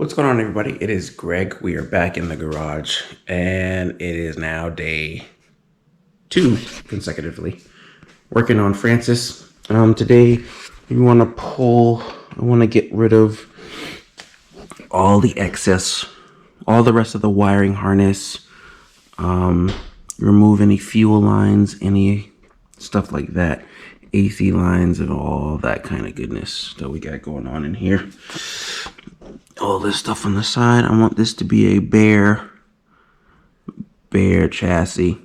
What's going on, everybody? It is Greg. We are back in the garage, and it is now day 2 consecutively working on Francis. Today I want to get rid of all the excess, all the rest of the wiring harness, remove any fuel lines, any stuff like that, AC lines, and all that kind of goodness that we got going on in here. All this stuff on the side. I want this to be a bare chassis.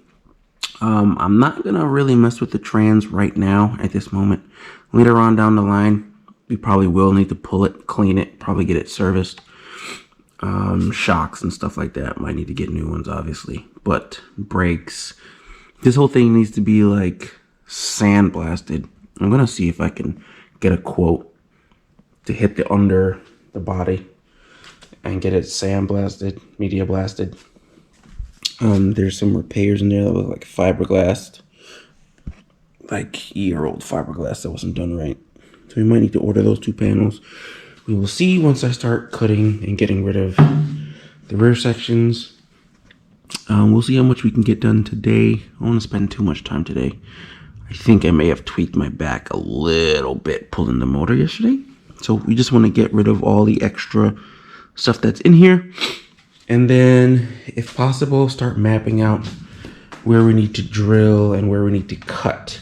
I'm not gonna really mess with the trans right now at this moment. Later on down the line, we probably will need to pull it, clean it, probably get it serviced. Shocks and stuff like that. Might need to get new ones, obviously. But brakes. This whole thing needs to be like sandblasted. I'm gonna see if I can get a quote to hit the under the body and get it sandblasted, media blasted. There's some repairs in there that look like fiberglass, like year-old fiberglass that wasn't done right. So we might need to order those 2 panels. We will see once I start cutting and getting rid of the rear sections. We'll see how much we can get done today. I don't want to spend too much time today. I think I may have tweaked my back a little bit pulling the motor yesterday. So we just want to get rid of all the extra stuff that's in here, and then if possible start mapping out where we need to drill and where we need to cut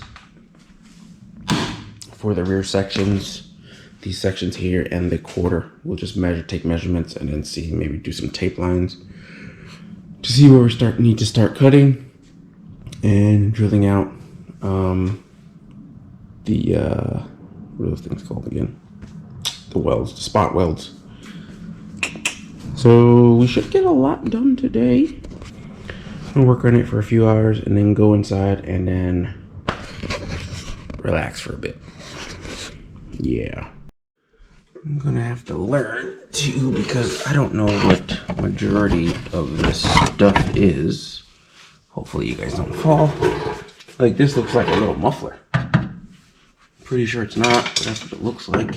for the rear sections, these sections here and the quarter. We'll just take measurements and then see, maybe do some tape lines to see where we need to start cutting and drilling out what are those things called again? The welds, the spot welds. So we should get a lot done today. I'm gonna work on it for a few hours and then go inside and then relax for a bit. Yeah. I'm gonna have to learn too, because I don't know what majority of this stuff is. Hopefully you guys don't fall. Like, this looks like a little muffler. Pretty sure it's not, but that's what it looks like.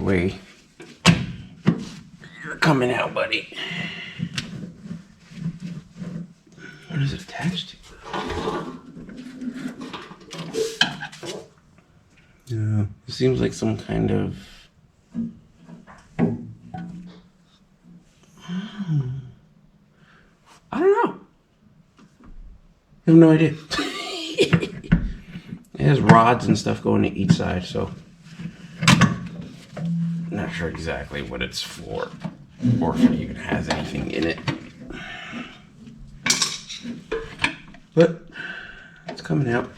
Way you're coming out, buddy. What is it attached to? Yeah, it seems like some kind of I don't know. I have no idea. It has rods and stuff going to each side, so not sure exactly what it's for, or if it even has anything in it. But it's coming out.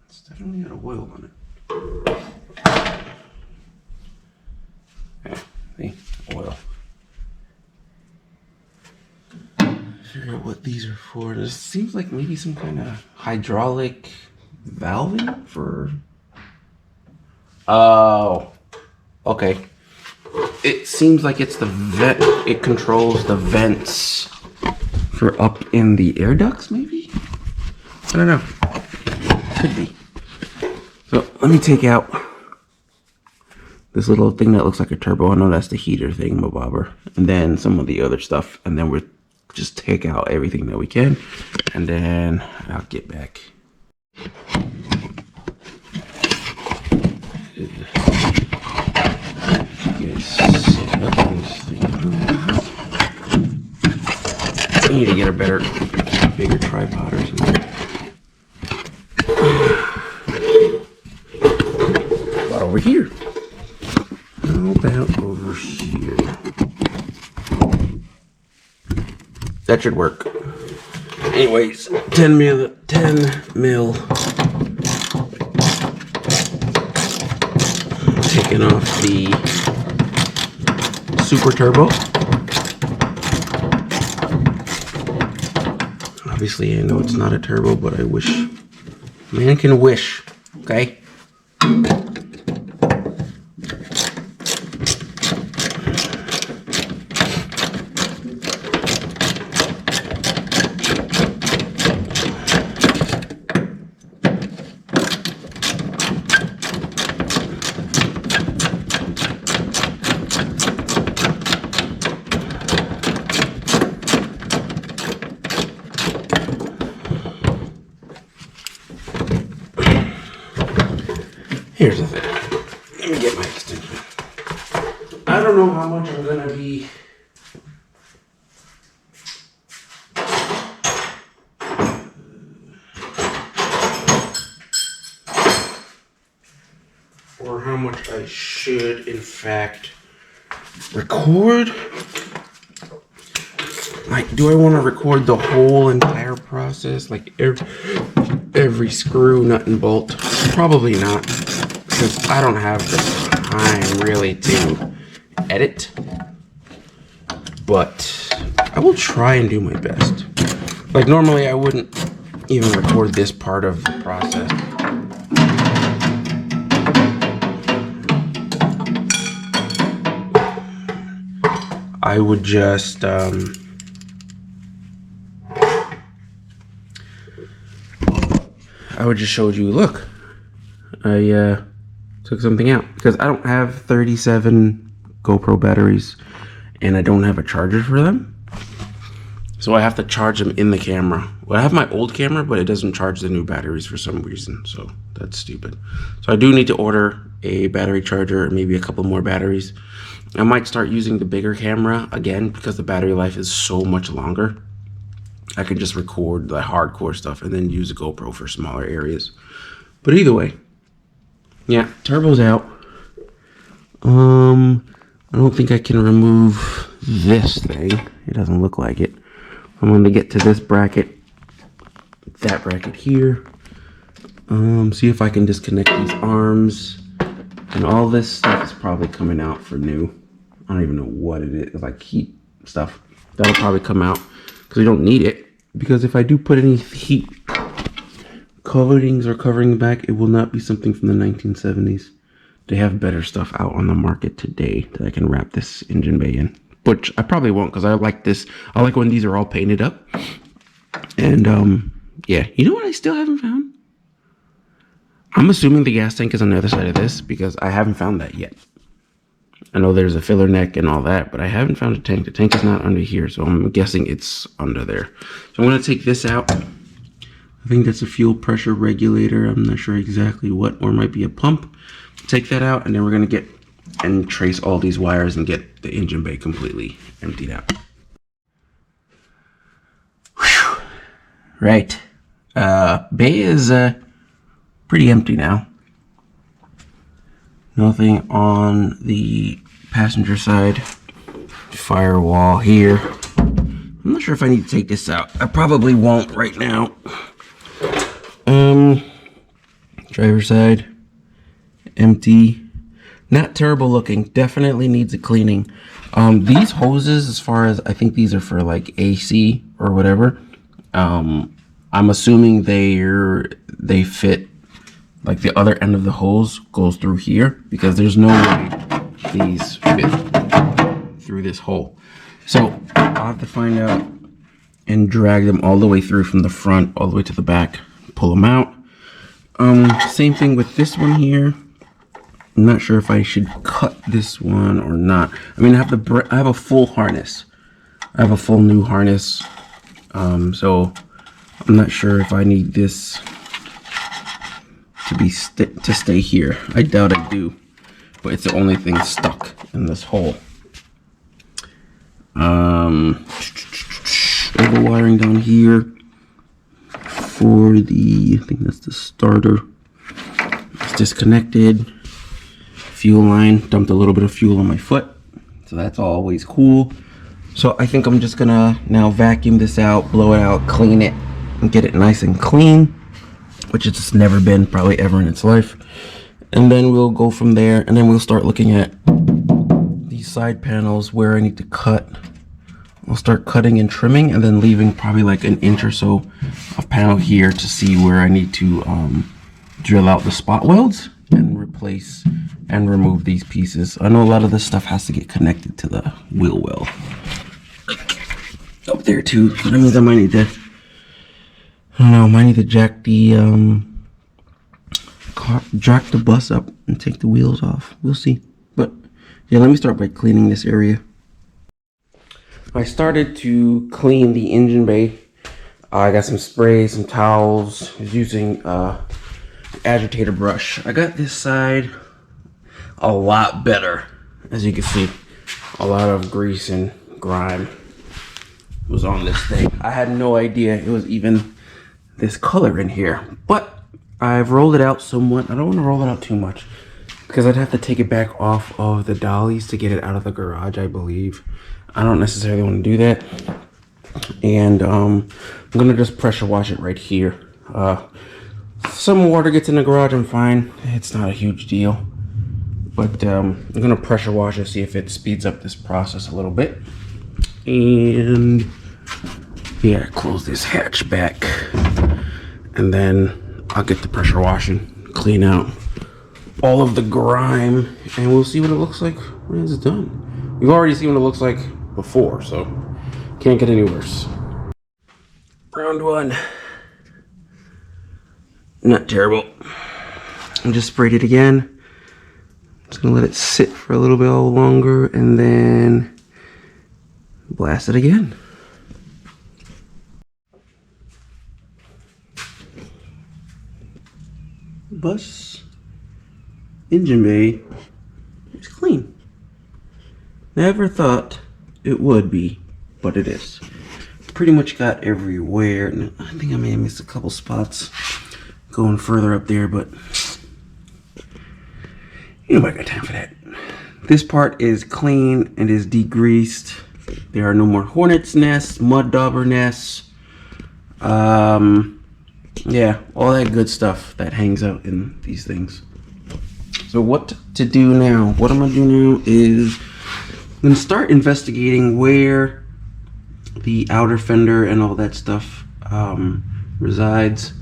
It's definitely got oil on it. Yeah, see, oil. Figure out what these are for. This seems like maybe some kind of hydraulic valving for. Oh, okay. It seems like it's the vent. It controls the vents for up in the air ducts, maybe? I don't know. Could be. So let me take out this little thing that looks like a turbo. I know that's the heater thing, mabobber. And then some of the other stuff. And then we're just take out everything that we can, and then I'll get back. I need to get a bigger tripod or something. About over here. How about over here? That should work. Anyways, 10 mil. Taking off the super turbo. Obviously, I know it's not a turbo, but I wish. Man can wish. Okay. I'm gonna be or how much I should in fact record. Like, do I want to record the whole entire process? Like every screw, nut, and bolt? Probably not, because I don't have the time really to edit. But I will try and do my best. Like, normally I wouldn't even record this part of the process. I would just show you, look, I took something out, because I don't have 37 GoPro batteries and I don't have a charger for them, so I have to charge them in the camera. Well, I have my old camera, but it doesn't charge the new batteries for some reason, so that's stupid. So I do need to order a battery charger, maybe a couple more batteries. I might start using the bigger camera again, because the battery life is so much longer. I can just record the hardcore stuff and then use a GoPro for smaller areas. But either way, yeah, turbo's out. I don't think I can remove this thing. It doesn't look like it. I'm going to get to this bracket, that bracket here. See if I can disconnect these arms. And all this stuff is probably coming out for new. I don't even know what it is. It's like heat stuff. That'll probably come out because we don't need it. Because if I do put any heat coverings or covering back, it will not be something from the 1970s. They have better stuff out on the market today that I can wrap this engine bay in. Which I probably won't, because I like this. I like when these are all painted up. And yeah, you know what I still haven't found? I'm assuming the gas tank is on the other side of this, because I haven't found that yet. I know there's a filler neck and all that, but I haven't found a tank. The tank is not under here, so I'm guessing it's under there. So I'm going to take this out. I think that's a fuel pressure regulator. I'm not sure exactly what, or it might be a pump. Take that out, and then we're going to get and trace all these wires and get the engine bay completely emptied out. Whew. Right. Bay is pretty empty now. Nothing on the passenger side. Firewall here. I'm not sure if I need to take this out. I probably won't right now. Driver's side. Empty. Not terrible looking. Definitely needs a cleaning. These hoses, as far as I think these are for like AC or whatever. I'm assuming they fit, like the other end of the hose goes through here, because there's no way these fit through this hole. So I'll have to find out and drag them all the way through from the front all the way to the back, pull them out. Same thing with this one here. I'm not sure if I should cut this one or not. I mean, I have a full harness. I have a full new harness. So I'm not sure if I need this to stay here. I doubt I do, but it's the only thing stuck in this hole. Other wiring down here for the, I think that's the starter. It's disconnected. Fuel line, dumped a little bit of fuel on my foot, so that's always cool. So I think I'm just gonna now vacuum this out, blow it out, clean it, and get it nice and clean, which it's just never been probably ever in its life. And then we'll go from there, and then we'll start looking at these side panels where I need to cut. I'll start cutting and trimming, and then leaving probably like an inch or so of panel here to see where I need to drill out the spot welds and replace and remove these pieces. I know a lot of this stuff has to get connected to the wheel well, like up there too. So that means I might need to, I don't know, might need to jack the bus up and take the wheels off. We'll see. But yeah, let me start by cleaning this area. I started to clean the engine bay. I got some spray, some towels. I was using agitator brush. I got this side a lot better, as you can see. a lot of grease and grime was on this thing. I had no idea it was even this color in here, but I've rolled it out somewhat. I don't want to roll it out too much because I'd have to take it back off of the dollies to get it out of the garage, I believe. I don't necessarily want to do that. And I'm gonna just pressure wash it right here. Some water gets in the garage, I'm fine. It's not a huge deal. But I'm gonna pressure wash it, see if it speeds up this process a little bit. And yeah, close this hatch back. And then I'll get the pressure washing, clean out all of the grime, and we'll see what it looks like when it's done. We've already seen what it looks like before, so can't get any worse. Round one. Not terrible. I just sprayed it again. Just gonna let it sit for a little bit longer and then blast it again. Bus engine bay is clean. Never thought it would be, but it is. Pretty much got everywhere. And I think I may have missed a couple spots going further up there, but nobody got time for that. This part is clean and is degreased. There are no more hornet's nests, mud dauber nests. Yeah, all that good stuff that hangs out in these things. So what to do now? What I'm gonna do now is I'm gonna start investigating where the outer fender and all that stuff resides.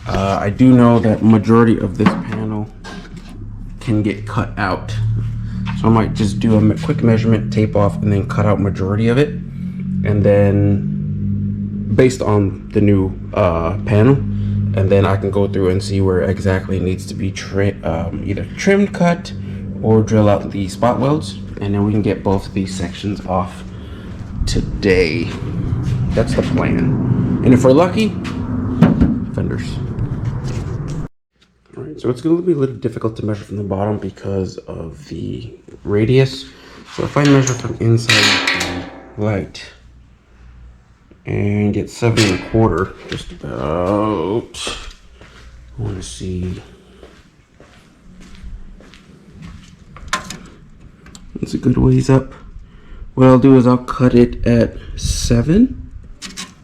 I do know that majority of this panel can get cut out, so I might just do a quick measurement, tape off, and then cut out majority of it, and then based on the new panel, and then I can go through and see where exactly it needs to be either trimmed, cut, or drill out the spot welds, and then we can get both of these sections off today. That's the plan. And if we're lucky, fenders. All right, so it's going to be a little difficult to measure from the bottom because of the radius. So if I measure from inside the light and get 7¼ just about, I want to see, it's a good ways up. What I'll do is I'll cut it at 7,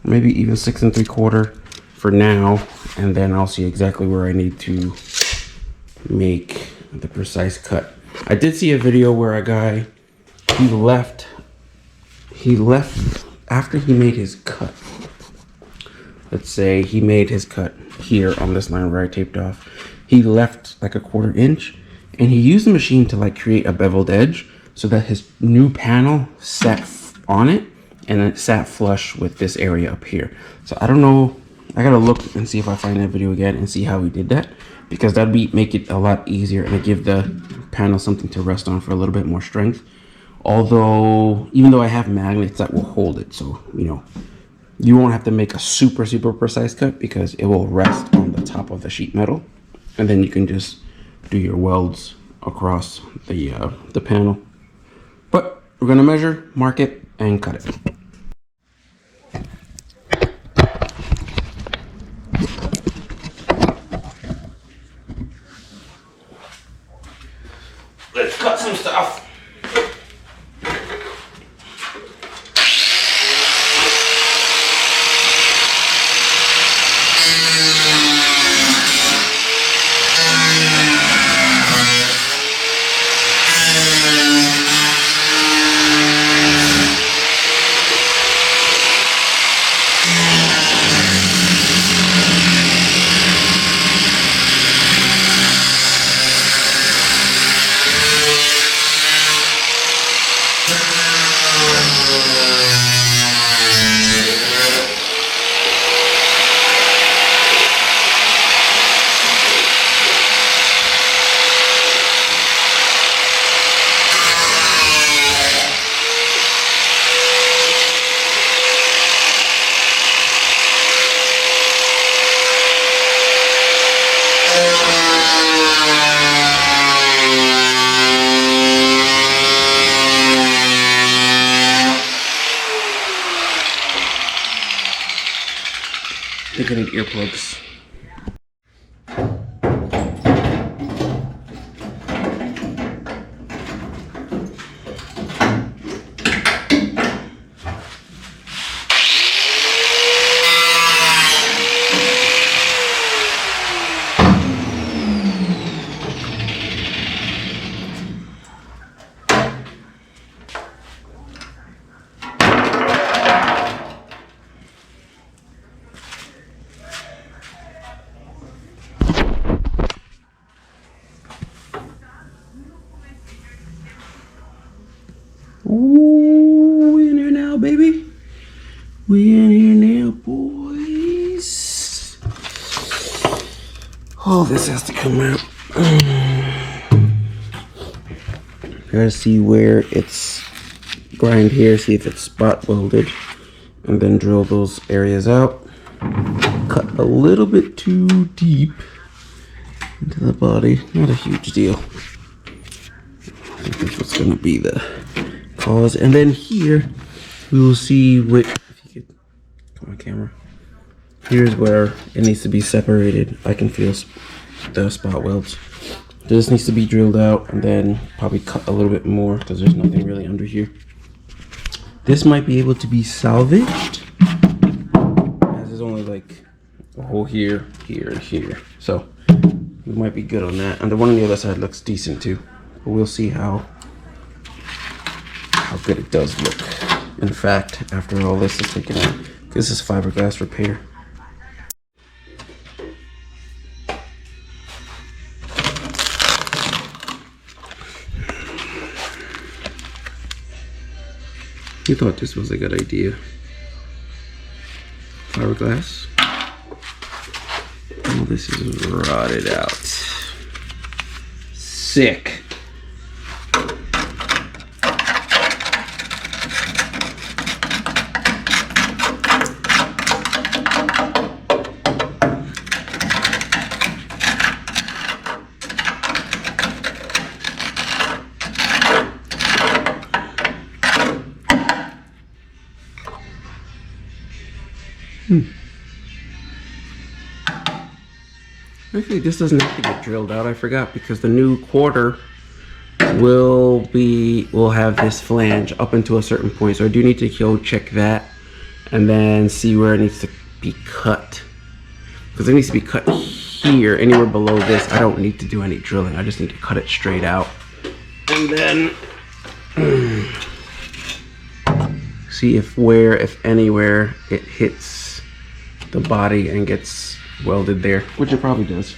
maybe even 6¾ for now, and then I'll see exactly where I need to make the precise cut. I did see a video where a guy, he left after he made his cut. Let's say he made his cut here on this line where I taped off. He left like a 1/4 inch, and he used the machine to like create a beveled edge so that his new panel sat on it, and it sat flush with this area up here. So I don't know, I gotta look and see if I find that video again and see how he did that, because that'd make it a lot easier and give the panel something to rest on for a little bit more strength. Although, even though I have magnets that will hold it, so you know, you won't have to make a super precise cut because it will rest on the top of the sheet metal, and then you can just do your welds across the panel. But we're gonna measure, mark it, and cut it. Let's cut some stuff. think I need earplugs. Ooh, we in here now, baby. We in here now, boys. Oh, this has to come out. Gotta see where it's grind here, see if it's spot welded, and then drill those areas out. Cut a little bit too deep into the body. Not a huge deal. I think that's what's gonna be the cause. And then here we will see what, if you could come on camera, here's where it needs to be separated. I can feel the spot welds. This needs to be drilled out and then probably cut a little bit more because there's nothing really under here. This might be able to be salvaged, as there's only like a hole here, here, and here, so we might be good on that. And the one on the other side looks decent too, but we'll see how good it does look. In fact, after all this is taken out, this is fiberglass repair. You thought this was a good idea. Fiberglass. Oh, this is rotted out. Sick. Actually, this doesn't have to get drilled out. I forgot, because the new quarter will have this flange up into a certain point. So I do need to go check that and then see where it needs to be cut. Because it needs to be cut here, anywhere below this. I don't need to do any drilling. I just need to cut it straight out. And then see if anywhere it hits the body and gets welded there, which it probably does.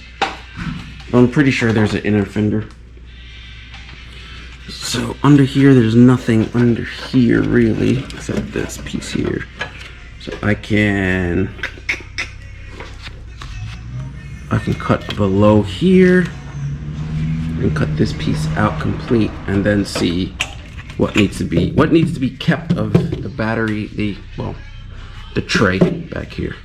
I'm pretty sure there's an inner fender. So under here, there's nothing under here really, except this piece here. So I can cut below here and cut this piece out complete, and then see what needs to be kept of the battery, the tray back here.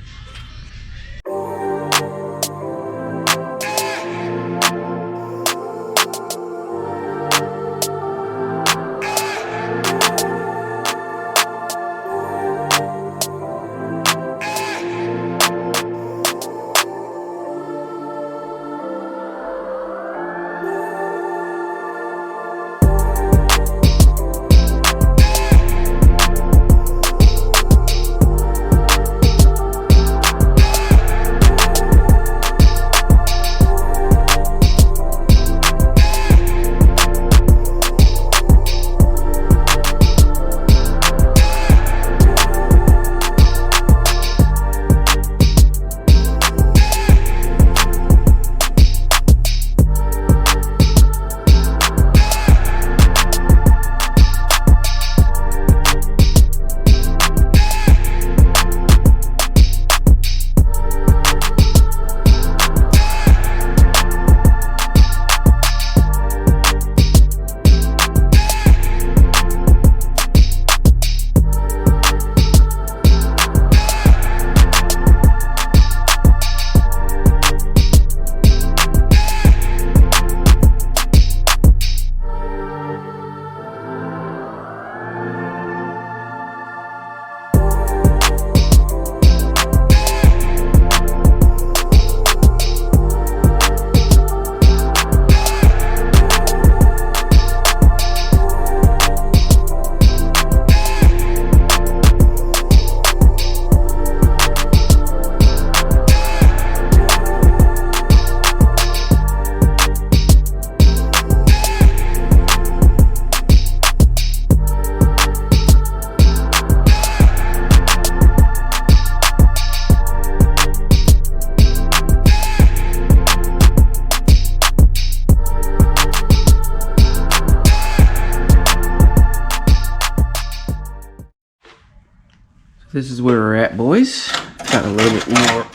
This is where we're at, boys. Got a little bit more of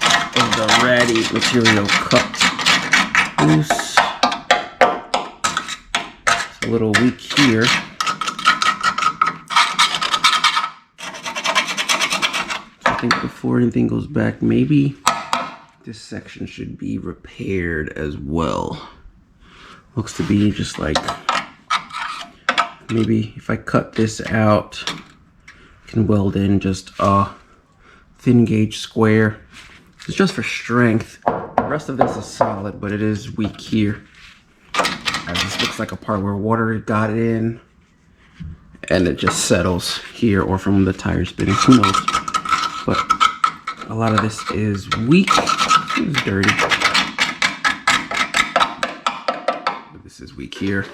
the ratty material cut loose. It's a little weak here. I think before anything goes back, maybe this section should be repaired as well. Looks to be just like, maybe if I cut this out, I can weld in just a thin gauge square. It's just for strength. The rest of this is solid, but it is weak here. As this looks like a part where water got in and it just settles here, or from the tire spinning, who knows. But a lot of this is weak. It's dirty. But this is weak here.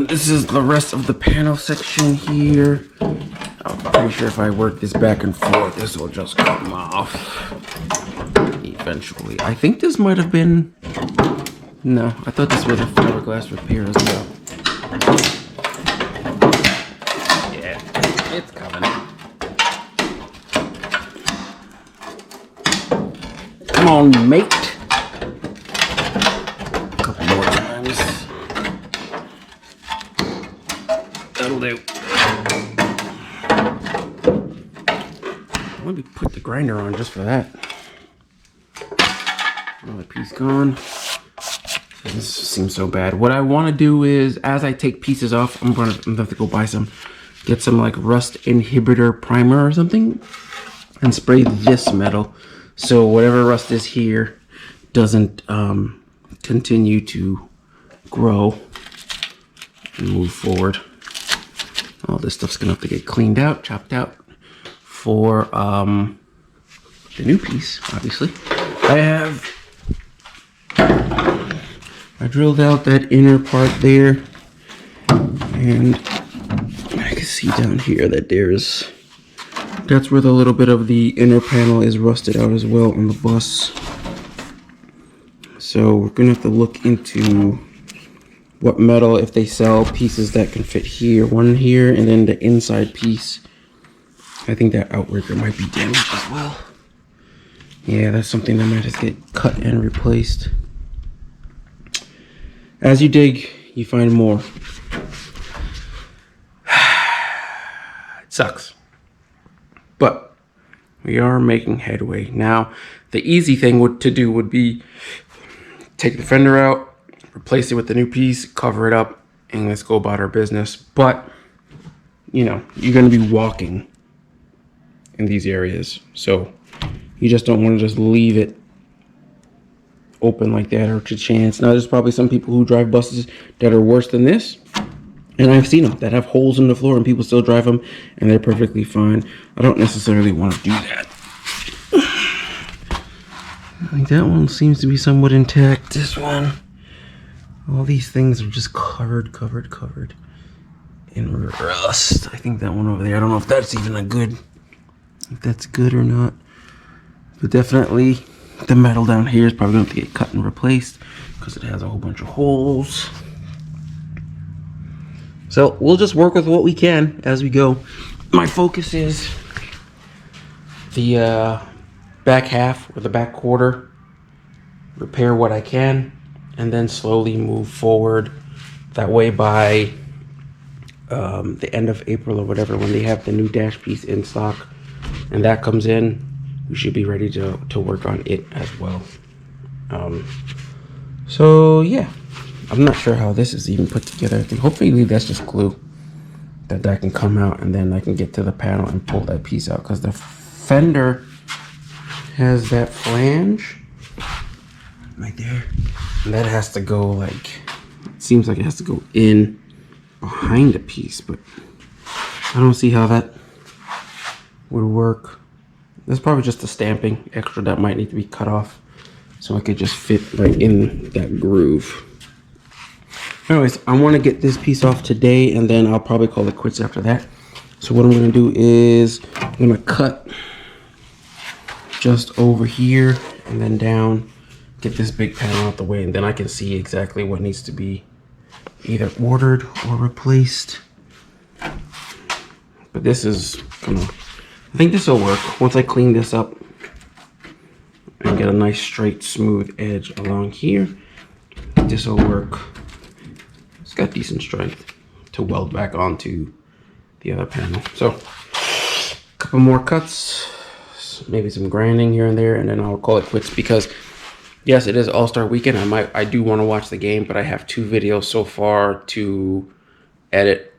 This is the rest of the panel section here. I'm pretty sure if I work this back and forth, this will just come off eventually. I think this might have been... No, I thought this was a fiberglass repair as well. Yeah, it's coming. Come on, mate. A couple more times. That'll do. Let me put the grinder on just for that. Another piece gone. This seems so bad. What I want to do is, as I take pieces off, I'm gonna have to go buy some, get some like rust inhibitor primer or something, and spray this metal so whatever rust is here doesn't continue to grow and move forward. All this stuff's gonna have to get cleaned out, chopped out for the new piece. Obviously, I drilled out that inner part there, and I can see down here that that's where the little bit of the inner panel is rusted out as well on the bus. So we're gonna have to look into what metal, if they sell pieces that can fit here, one here, and then the inside piece. I think that outrigger might be damaged as well. Yeah, that's something that might have to get cut and replaced. As you dig, you find more. It sucks. But we are making headway. Now, the easy thing to do would be take the fender out, replace it with the new piece, cover it up, and let's go about our business. But, you know, you're going to be walking in these areas. So you just don't want to just leave it open like that or to chance. Now, there's probably some people who drive buses that are worse than this, and I've seen them that have holes in the floor and people still drive them and they're perfectly fine. I don't necessarily want to do that. I think that one seems to be somewhat intact. This one, all these things are just covered in rust. I think that one over there, I don't know if that's even if that's good or not, but definitely the metal down here is probably going to have to get cut and replaced because it has a whole bunch of holes. So we'll just work with what we can as we go. My focus is the back half or the back quarter, repair what I can, and then slowly move forward. That way by the end of April or whatever, when they have the new dash piece in stock and that comes in, we should be ready to work on it as well. So yeah, I'm not sure how this is even put together. I think hopefully that's just glue that can come out, and then I can get to the panel and pull that piece out, because the fender has that flange right there, and that has to go, like, it seems like it has to go in behind the piece, but I don't see how that would work. There's probably just a stamping extra that might need to be cut off so it could just fit right in that groove. Anyways, I want to get this piece off today, and then I'll probably call it quits after that. So what I'm going to do is I'm going to cut just over here and then down, get this big panel out the way, and then I can see exactly what needs to be either ordered or replaced. But this is, I think this will work once I clean this up and get a nice straight smooth edge along here. This will work. It's got decent strength to weld back onto the other panel. So a couple more cuts, maybe some grinding here and there, and then I'll call it quits, because yes, it is All-Star Weekend. I do want to watch the game, but I have 2 videos so far to edit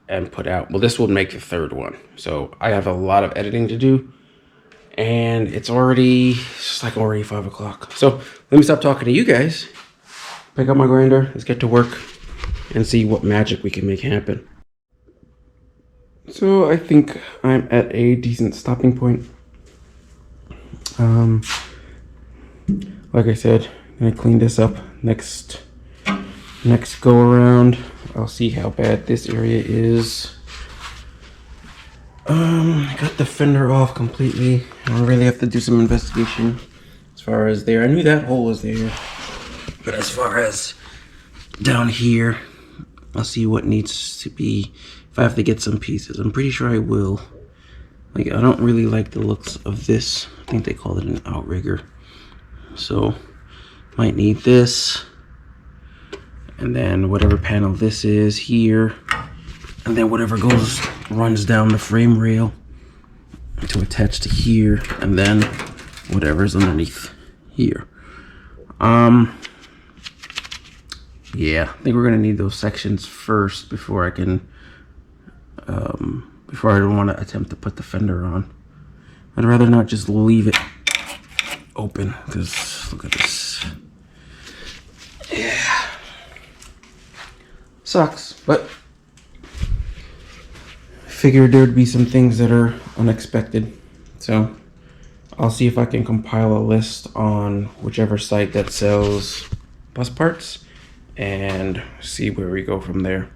and put out. Well, this will make the 3rd one. So I have a lot of editing to do, and it's already 5 o'clock. So let me stop talking to you guys, pick up my grinder, let's get to work and see what magic we can make happen. So I think I'm at a decent stopping point. Like I said, I'm gonna clean this up next go around. I'll see how bad this area is. I got the fender off completely. I really have to do some investigation as far as there. I knew that hole was there, but as far as down here, I'll see what needs to be. If I have to get some pieces, I'm pretty sure I will. Like, I don't really like the looks of this. I think they call it an outrigger. So, might need this. And then whatever panel this is here. And then whatever runs down the frame rail to attach to here. And then whatever's underneath here. Yeah, I think we're gonna need those sections first before I can, before I want to attempt to put the fender on. I'd rather not just leave it open, because look at this. Yeah, sucks, but I figured there'd be some things that are unexpected. So I'll see if I can compile a list on whichever site that sells bus parts and see where we go from there.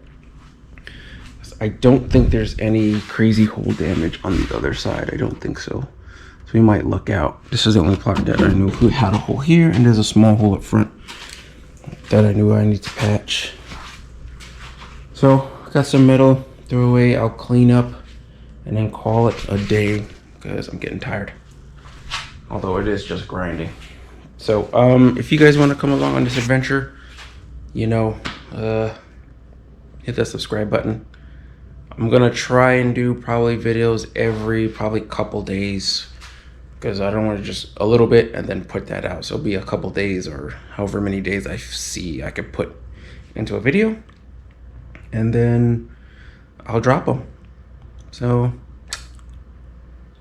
I don't think there's any crazy hole damage on the other side. I don't think so. So we might luck out. This is the only part that I knew had a hole here, and there's a small hole up front that I knew I need to patch. So got some metal, throw away, I'll clean up and then call it a day, because I'm getting tired. Although it is just grinding. So if you guys want to come along on this adventure, you know, hit that subscribe button. I'm gonna try and do probably videos every couple days, because I don't want to just a little bit and then put that out. So it'll be a couple days, or however many days I see I could put into a video, and then I'll drop them. So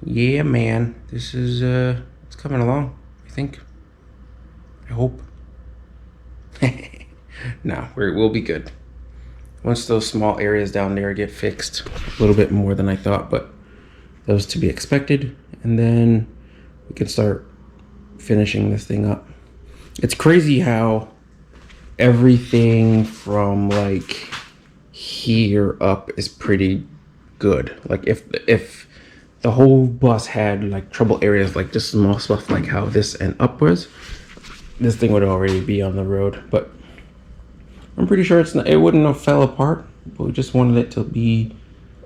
yeah, man, this is it's coming along, I think. I hope. No, we'll be good. Once those small areas down there get fixed, a little bit more than I thought, but that was to be expected. And then we can start finishing this thing up. It's crazy how everything from like here up is pretty good. Like if the whole bus had like trouble areas, like just small stuff like how this and upwards, this thing would already be on the road. But I'm pretty sure it wouldn't have fell apart, but we just wanted it to be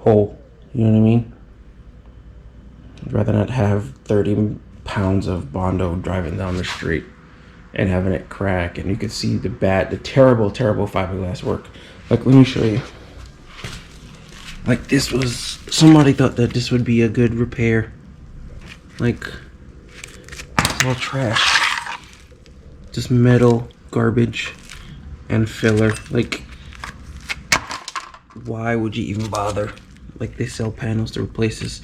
whole. You know what I mean? I'd rather not have 30 pounds of Bondo driving down the street and having it crack, and you could see the terrible fiberglass work. Like, let me show you. Like, this was, somebody thought that this would be a good repair. Like, it's all trash. Just metal, garbage, and filler. Like, why would you even bother? Like, they sell panels to replace this.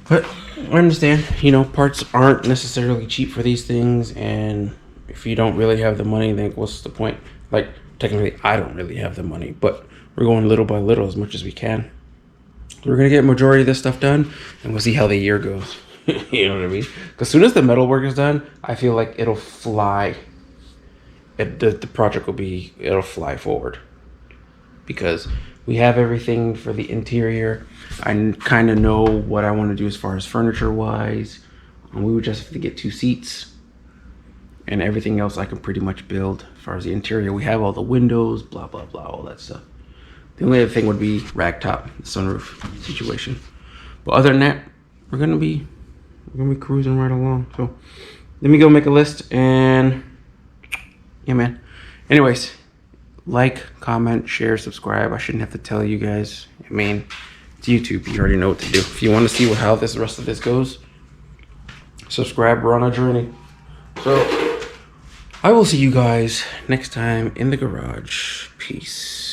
But I understand, you know, parts aren't necessarily cheap for these things, and if you don't really have the money, then what's the point? Like, technically, I don't really have the money, but we're going little by little as much as we can. We're gonna get majority of this stuff done, and we'll see how the year goes. You know what I mean? Because as soon as the metal work is done, I feel like it'll fly. The project it'll fly forward, because we have everything for the interior. I kind of know what I want to do as far as furniture wise. We would just have to get 2 seats, and everything else I can pretty much build. As far as the interior, we have all the windows, blah all that stuff. The only other thing would be ragtop, the sunroof situation. But other than that, we're gonna be cruising right along. So let me go make a list, and yeah, man. Anyways, like, comment, share, subscribe. I shouldn't have to tell you guys. I mean, it's YouTube. You already know what to do. If you want to see how the rest of this goes, subscribe. We're on a journey. So I will see you guys next time in the garage. Peace.